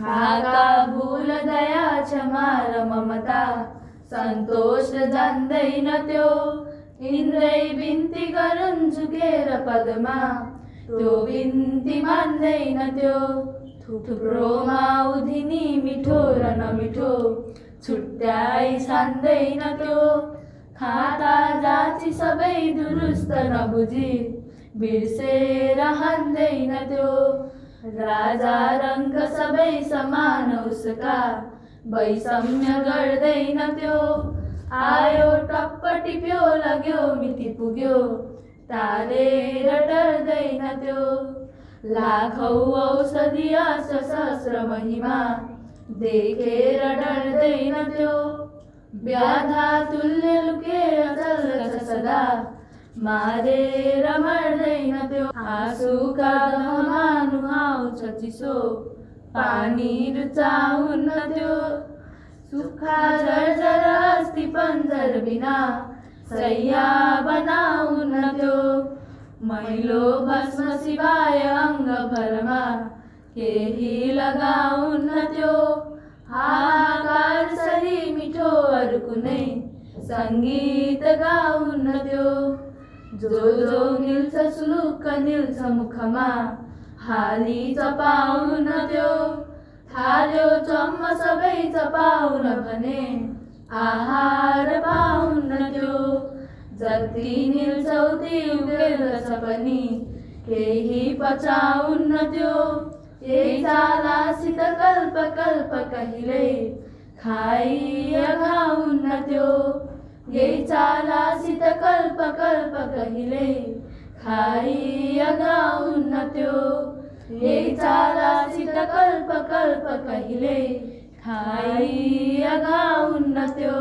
थाका भूल दया क्षमा र ममता सन्तोष जान्दैन त्यो। इन्द्रै बिन्ती गरून् झुकेर पदमा त्यो बिन्ती मान्दैन त्यो। थुप्रोमा उधिनी मिठो र नमिठो छुट्याइ छान्दैन त्यो। खाता जाति सबै दुरुस्त नबुझी बिर्सेर हान्दैन त्यो। राजा रङ्क सबै समान उसका वैषम्य गर्दैन त्यो। आयो टप्प टिप्यो लग्यो मिति पुग्यो टालेर डर्दैन त्यो। लाखौँ औषधीय सशस्त्र महिमा देखेर डर्दैन त्यो। व्याधा तुल्य लुकेर चल्छ सदा मारेर मर्दैन त्यो। आँसुका दहमा नुहाउँछ चिसो पानी रुचाउन्न त्यो। सुक्खा जर्जर अस्ति पन्जर बिना सैया बनाउन्न त्यो। मैलो भस्म सिवाय अङ्गभरमा केही लगाउन्न त्यो। हाहाकार सरी मिठो अरू कुनै सङ्गीत गाउन्न त्यो। जो निल्छ सुलुक्क निल्छ मुखमा हाली चपाउन्न त्यो। थाल्यो चम्म सबै चपाउन भने आहार पाउन्न त्यो। जति निल्छ उति उब्रेछ पनि केही पचाउन्न त्यो। यही चालासित कल्प कल्प कहिल्यै खाइ अघाउन्न त्यो। यही चालासित कल्प कल्प कहिल्यै खाइ अघाउन्न त्यो। यही चालासित कल्प कल्प कहिल्यै खाइ अघाउन्न त्यो।